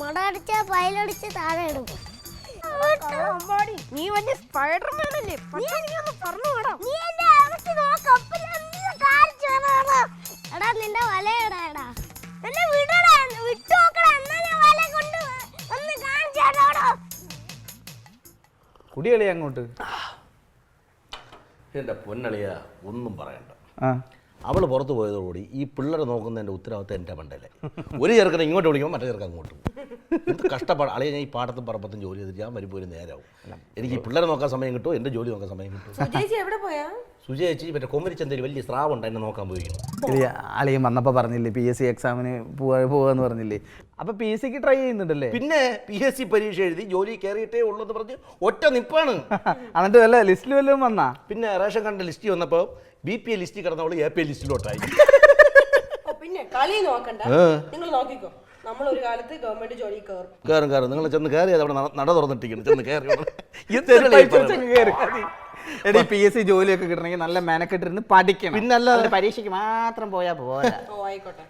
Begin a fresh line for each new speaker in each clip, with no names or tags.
മടടിച്ച പൈലടിച്ച് താഴെ എടുക്കും.
നീ വലിയ സ്പൈഡർമാനല്ലേ?
എടാ നിന്റെ വലയടാ
കുടികളി അങ്ങോട്ട്.
എൻ്റെ പൊന്നളിയ ഒന്നും പറയണ്ട. അവൾ പുറത്ത് പോയതോടുകൂടി ഈ പിള്ളേരെ നോക്കുന്നതിൻ്റെ ഉത്തരവാദിത്തം എൻ്റെ മണ്ടയിലെ. ഒരു ചെറുക്കനെ ഇങ്ങോട്ട് വിളിക്കുമ്പോൾ മറ്റേ ചെറുക്കൻ അങ്ങോട്ട് എന്ത് കഷ്ടപ്പാട് അളിയ. ഞാൻ ഈ പാടത്തും പറമ്പത്തും ജോലി ചെയ്തിട്ട് ഞാൻ വരുമ്പോൾ ഒരു നേരമാവും. എനിക്ക് ഈ പിള്ളേരെ നോക്കാൻ സമയം കിട്ടും, എൻ്റെ ജോലി നോക്കാൻ സമയം കിട്ടും. സുജേച്ചി മറ്റേ കൊമ്മരിച്ചന്തേരി വലിയ സ്രാവുണ്ട്, എന്നെ നോക്കാൻ പോയിരിക്കുന്നു.
അളിയൻ വന്നപ്പോൾ പറഞ്ഞില്ലേ PSC എക്സാമിന് പോവാന്ന് പറഞ്ഞില്ലേ? അപ്പൊ PSCക്ക് ട്രൈ ചെയ്യുന്നുണ്ടല്ലേ?
പിന്നെ PSC പരീക്ഷ എഴുതി ജോലി കയറിയിട്ടേ ഉള്ളൂ പറഞ്ഞ് ഒറ്റ നിപ്പാണ്.
എന്നിട്ട് വല്ല ലിസ്റ്റിൽ വല്ലതും വന്നാ?
പിന്നെ റേഷൻ കാർഡിന്റെ ലിസ്റ്റ് വന്നപ്പോൾ BPA ലിസ്റ്റിൽ കിടന്നവള് APA ലിസ്റ്റിലോട്ടായി.
പിന്നെ കളി നോക്കണ്ട, നിങ്ങൾ നോക്കിക്കോ. നമ്മൾ ഒരു കാലത്ത് ഗവൺമെന്റ് ജോലി
കയറും. നിങ്ങൾ ചെന്ന് കയറി അവിടെ നട തുറന്നിട്ടിരിക്കുന്നു. ചെന്ന് കയറി
PSC ജോലിയൊക്കെ കിട്ടണമെങ്കിൽ നല്ല മെനക്കെട്ടിരുന്ന് പഠിക്കണം.
പിന്നല്ല
പരീക്ഷയ്ക്ക് മാത്രം പോയാ പോരാ.
ആയിക്കോട്ടെ.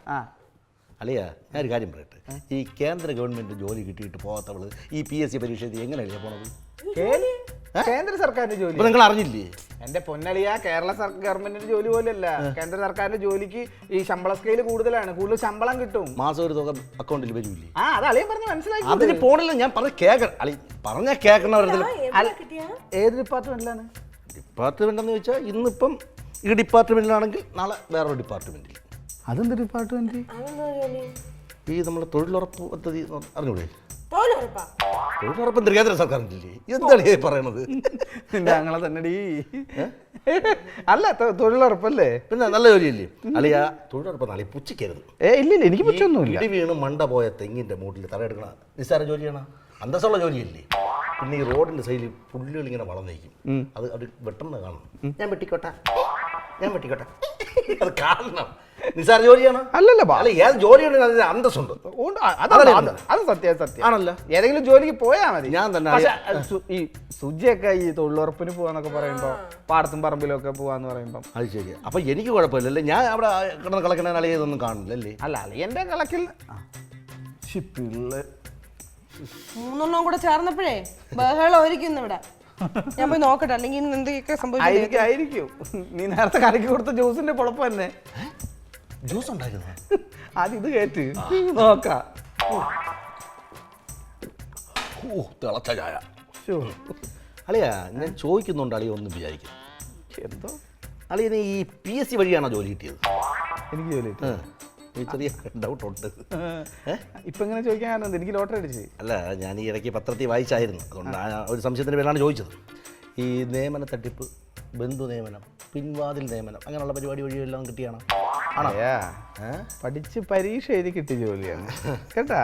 അളിയ ഞാനൊരു കാര്യം പറയട്ടെ. ഈ കേന്ദ്ര ഗവൺമെന്റ് ജോലി കിട്ടിയിട്ട് പോകാത്തവള് ഈ PSC പരീക്ഷ എങ്ങനെയല്ലേ പോണത്?
കേന്ദ്ര സർക്കാരിന്റെ ജോലി
നിങ്ങൾ അറിഞ്ഞില്ലേ?
എന്റെ പൊന്നളിയ, കേരള ഗവൺമെന്റിന്റെ ജോലി പോലെയല്ല. കേന്ദ്ര സർക്കാരിന്റെ ജോലിക്ക് ഈ ശമ്പള സ്കെയിൽ കൂടുതലാണ്, കൂടുതൽ ശമ്പളം കിട്ടും.
മാസം ഒരു തുക അക്കൗണ്ടിൽ വരൂല്ലേ?
അത് അളിയൻ പറഞ്ഞ് മനസ്സിലാക്കി.
അതിന് പോണില്ല, ഞാൻ പറഞ്ഞ കേൾക്കണവരത്തിൽ.
ഏത് ഡിപ്പാർട്ട്മെന്റിലാണ്?
ഡിപ്പാർട്ട്മെന്റ് എന്ന് വെച്ചാൽ ഇന്നിപ്പം ഈ ഡിപ്പാർട്ട്മെന്റിലാണെങ്കിൽ നാളെ വേറൊരു ഡിപ്പാർട്ട്മെന്റിൽ.
അതെന്ത് ഡിപ്പാർട്ട്മെന്റ്?
ഈ നമ്മുടെ തൊഴിലുറപ്പ് പദ്ധതി അറിഞ്ഞൂടെ? തൊഴിലുറപ്പ് കേന്ദ്ര സർക്കാരിൻ്റെ എന്താണ് പറയണത്?
ഞങ്ങളെ തന്നെ അല്ല, തൊഴിലുറപ്പല്ലേ?
പിന്നെ നല്ല ജോലിയല്ലേ അളിയ? തൊഴിലുറപ്പ് നാളെ പുച്ഛിക്കരുത്.
ഇല്ല, എനിക്ക് പുച്ഛൊന്നുമില്ല.
ഇടി വീണ് മണ്ട പോയ തെങ്ങിന്റെ മൂട്ടിൽ തറയെടുക്കണ നിസ്സാര ജോലിയാണ്, അന്തസ്സുള്ള ജോലിയല്ലേ? പിന്നെ ഈ റോഡിന്റെ സൈഡിൽ പുല്ലുകൾ ഇങ്ങനെ വളർന്നേക്കും, അത് വെട്ടുന്നത് കാണണം. ഞാൻ വെട്ടിക്കോട്ടെ അത് കാണണം. നിസ്സാര ജോലിയാണ്
അല്ലല്ലോ.
ഏത് ജോലിയുണ്ടെങ്കിൽ അതിന് അന്തസ്സുണ്ട്.
അത് സത്യം ആണല്ലോ. ഏതെങ്കിലും ജോലിക്ക് പോയാ മതി.
ഞാൻ തന്നെ
ഈ സുജിയൊക്കെ ഈ തൊഴിലുറപ്പിന് പോവാന്നൊക്കെ പറയുമ്പോ, പാടത്തും പറമ്പിലും ഒക്കെ പോവാന്ന് പറയുമ്പോ
അത് ശരി. അപ്പൊ എനിക്ക് കുഴപ്പമില്ലല്ലേ? ഞാൻ അവിടെ കിടന്ന് കളക്കണ അളിയതൊന്നും കാണില്ലല്ലേ?
അല്ല, എന്റെ കളക്കിൽ
മൂന്നെണ്ണം കൂടെ ചേർന്നപ്പോഴേ ബഹളം ഒരുക്കുന്നു ഇവിടെ. ഞാൻ പോയി നോക്കട്ടെ, അല്ലെങ്കിൽ എന്തൊക്കെ
സംഭവിക്കും. നീ നേരത്തെ കലക്കി കൊടുത്ത ജ്യൂസിന്റെ പൊളപ്പ് തന്നെ.
ജ്യൂസ് ഉണ്ടായിരുന്നു.
ഇത് കേട്ട് നോക്കാം.
തിളച്ച ചായ. അളിയാ, ഞാൻ ചോദിക്കുന്നുണ്ട് അളിയ ഒന്നും വിചാരിക്കും.
എന്തോ
അളിയ, ഈ PSC വഴിയാണോ ജോലി കിട്ടിയത്?
എനിക്ക് ജോലി
ചെറിയ ഡൗട്ട് ഉണ്ട്.
ഇപ്പൊ ഇങ്ങനെ ചോദിക്കാൻ എനിക്ക് ലോട്ടറി അടിച്ച്.
അല്ല, ഞാൻ ഈ ഇടയ്ക്ക് പത്രത്തിൽ വായിച്ചായിരുന്നു, അതുകൊണ്ട് ഒരു സംശയത്തിന് പേരാണ് ചോദിച്ചത്. ഈ നിയമന തട്ടിപ്പ്, ബന്ധു നിയമനം, പിൻവാതിൽ നിയമനം, അങ്ങനെയുള്ള പരിപാടി വഴിയെല്ലാം കിട്ടിയാണോ?
ആണോ? പഠിച്ച് പരീക്ഷ എഴുതി കിട്ടിയ ജോലിയാണ് കേട്ടാ.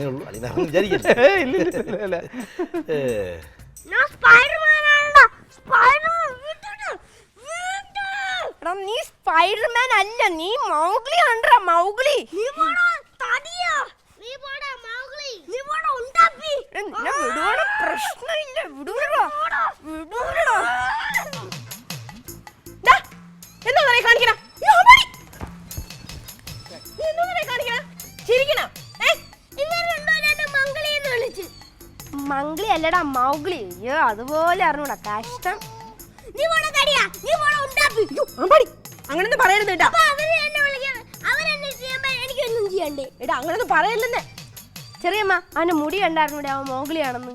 ഉള്ളൂ വിചാരിക്കില്ല.
നീ സ്പൈഡർമാൻ അല്ല, നീ മൗഗ്ലി ആണ്ട്രാ. മൗഗ്ലി പ്രശ്നമില്ല, മംഗ്ലി അല്ലടാ മൗഗ്ലി. അയ്യോ, അതുപോലെ അറിഞ്ഞൂടാ, കഷ്ടം. അങ്ങനൊന്നും പറയരുത്. അങ്ങനൊന്നും പറയല്ലെന്ന്. ചെറിയമ്മ, അവന്റെ മുടി കണ്ടായിരുന്നൂടെ അവൻ മൗഗ്ലിയാണെന്ന്?